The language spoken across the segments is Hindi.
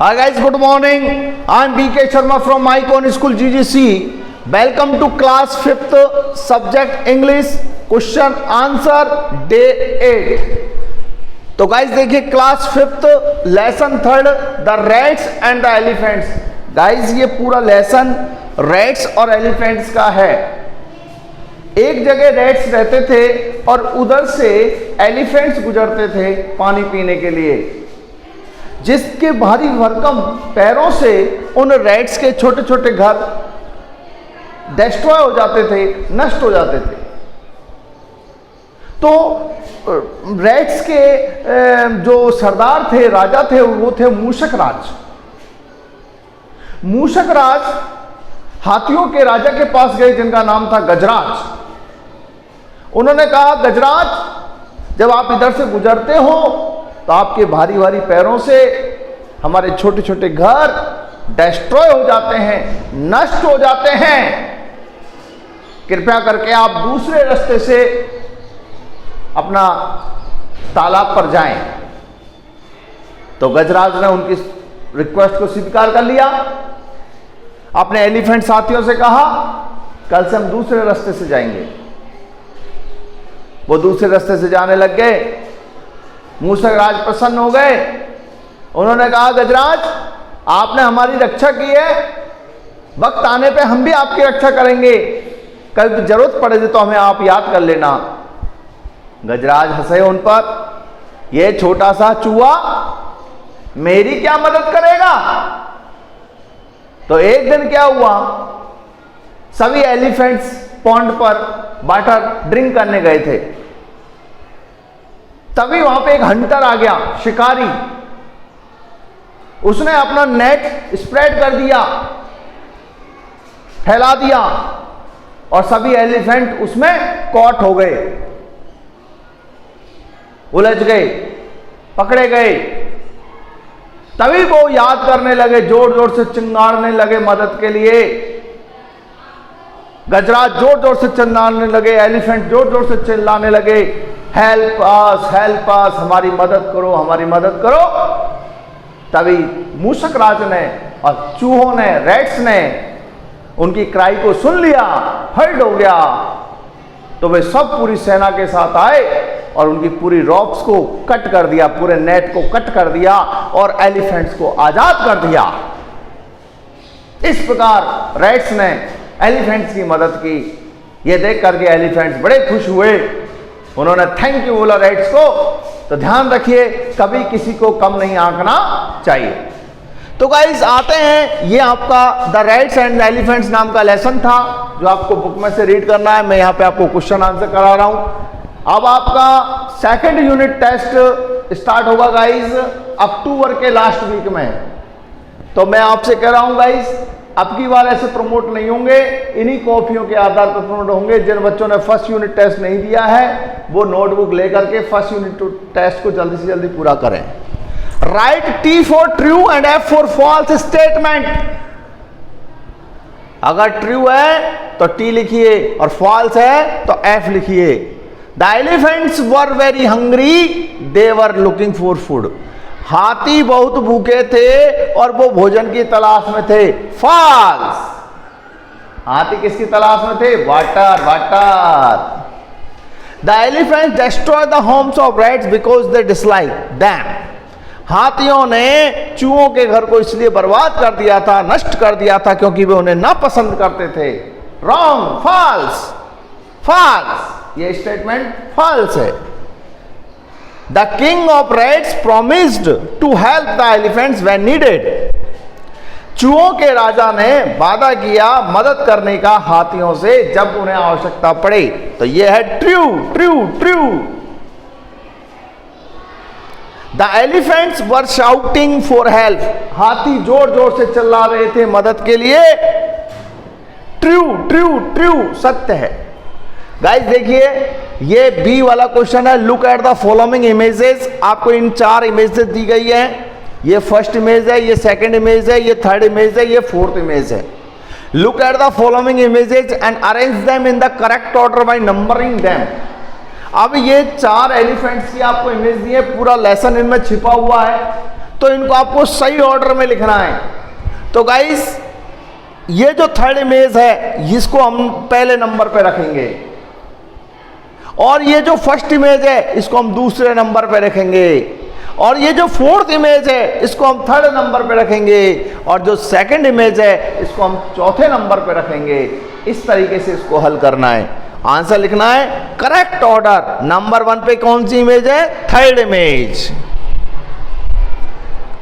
Hi guys, good morning. I am BK Sharma from Icon School GGC. Welcome to class 5th subject English question answer day 8. तो गाइज देखिए class 5th lesson 3rd the rats and the elephants. Guys ये पूरा लेसन रैट्स और एलिफेंट्स का है। एक जगह रैट्स रहते थे और उधर से एलिफेंट्स गुजरते थे पानी पीने के लिए, जिसके भारी भरकम पैरों से उन रैट्स के छोटे छोटे घर डिस्ट्रॉय हो जाते थे, नष्ट हो जाते थे। तो रैट्स के जो सरदार थे, राजा थे, वो थे मूषक राज। मूषक राज हाथियों के राजा के पास गए जिनका नाम था गजराज। उन्होंने कहा, गजराज जब आप इधर से गुजरते हो तो आपके भारी भारी पैरों से हमारे छोटे छोटे घर डिस्ट्रॉय हो जाते हैं, नष्ट हो जाते हैं। कृपया करके आप दूसरे रास्ते से अपना तालाब पर जाएं। तो गजराज ने उनकी रिक्वेस्ट को स्वीकार कर लिया। अपने एलिफेंट साथियों से कहा, कल से हम दूसरे रास्ते से जाएंगे। वो दूसरे रास्ते से जाने लग गए। मूषक राज प्रसन्न हो गए। उन्होंने कहा, गजराज आपने हमारी रक्षा की है, वक्त आने पे हम भी आपकी रक्षा करेंगे, कभी जरूरत पड़े तो हमें आप याद कर लेना। गजराज हंसे उन पर, यह छोटा सा चूहा मेरी क्या मदद करेगा। तो एक दिन क्या हुआ, सभी एलिफेंट्स पॉन्ड पर वाटर ड्रिंक करने गए थे। तभी वहां पे एक हंटर आ गया, शिकारी। उसने अपना नेट स्प्रेड कर दिया, फैला दिया, और सभी एलिफेंट उसमें कॉट हो गए, उलझ गए, पकड़े गए। तभी वो याद करने लगे, जोर जोर से चिंगारने लगे मदद के लिए। गजराज जोर जोर से चिल्लाने लगे, एलिफेंट जोर जोर से चिल्लाने लगे, हेल्प अस, हमारी मदद करो, हमारी मदद करो। तभी मूषक राज ने और चूहों ने, रैट्स ने उनकी क्राई को सुन लिया, हर्ट हो गया। तो वे सब पूरी सेना के साथ आए और उनकी पूरी रॉप्स को कट कर दिया, पूरे नेट को कट कर दिया और एलिफेंट्स को आजाद कर दिया। इस प्रकार रैट्स ने एलिफेंट्स की मदद की। यह देख करके एलिफेंट्स बड़े खुश हुए। उन्होंने थैंक यू बोला रैट्स को। तो ध्यान रखिए, कभी किसी को कम नहीं आंकना चाहिए। तो गाइस आते हैं, ये आपका द रैट्स एंड एलिफेंट्स नाम का लेसन था जो आपको बुक में से रीड करना है। मैं यहाँ पे आपको क्वेश्चन आंसर करा रहा हूं। अब आपका सेकंड यूनिट टेस्ट स्टार्ट होगा गाइस अक्टूबर के लास्ट वीक में। तो मैं आपसे कह रहा हूं गाइस, अब की बार ऐसे प्रमोट नहीं होंगे, इन्हीं कॉपियों के आधार पर प्रमोट होंगे। जिन बच्चों ने फर्स्ट यूनिट टेस्ट नहीं दिया है वो नोटबुक लेकर के फर्स्ट यूनिट टेस्ट को जल्दी से जल्दी पूरा करें। Write T for true and F for false statement. अगर ट्रू है तो टी लिखिए और फॉल्स है तो एफ लिखिए। The elephants were very hungry, they were looking for food. हाथी बहुत भूखे थे और वो भोजन की तलाश में थे। फॉल्स। हाथी किसकी तलाश में थे? Water, water. The elephants destroy the homes of rats because they dislike them. हाथियों ने चूहों के घर को इसलिए बर्बाद कर दिया था, नष्ट कर दिया था, क्योंकि वे उन्हें ना पसंद करते थे। Wrong, false, false. ये स्टेटमेंट फॉल्स है। The king of rats promised to help the elephants when needed. चूहों के राजा ने वादा किया मदद करने का हाथियों से जब उन्हें आवश्यकता पड़े। तो यह है true, true, true. The elephants were shouting for help. हाथी जोर जोर से चिल्ला रहे थे मदद के लिए। ट्रू, ट्रू, ट्रू, सत्य है। गाइस देखिए, ये बी वाला क्वेश्चन है। Look at the following images. आपको इन 4 इमेजेस दी गई है। ये फर्स्ट इमेज है, ये सेकंड इमेज है, ये थर्ड इमेज है, ये फोर्थ इमेज है। Look at the following images and arrange them in the correct order by numbering them. अब ये 4 एलिफेंट्स की आपको इमेज दी है, पूरा लेसन इनमें छिपा हुआ है। तो इनको आपको सही ऑर्डर में लिखना है। तो गाइस ये जो थर्ड इमेज है इसको हम पहले नंबर पे रखेंगे, और ये जो फर्स्ट इमेज है इसको हम दूसरे नंबर पे रखेंगे, और ये जो फोर्थ इमेज है इसको हम थर्ड नंबर पे रखेंगे, और जो सेकंड इमेज है इसको हम चौथे नंबर पे रखेंगे। इस तरीके से इसको हल करना है। आंसर लिखना है करेक्ट ऑर्डर। नंबर 1 पे कौन सी इमेज है? थर्ड इमेज,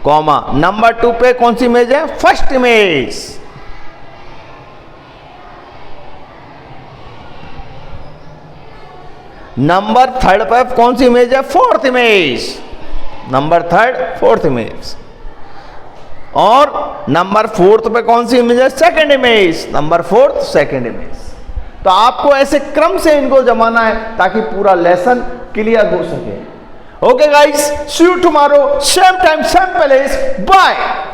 कॉमा नंबर 2 पे कौन सी इमेज है? First image. नंबर 3 पे कौन सी इमेज है? Fourth image. Number 3 fourth image. और नंबर 4 पे कौन सी इमेज है? Second image. Number 4 second image. तो आपको ऐसे क्रम से इनको जमाना है ताकि पूरा लेसन क्लियर हो सके। Okay guys, see you tomorrow, same time same place, bye.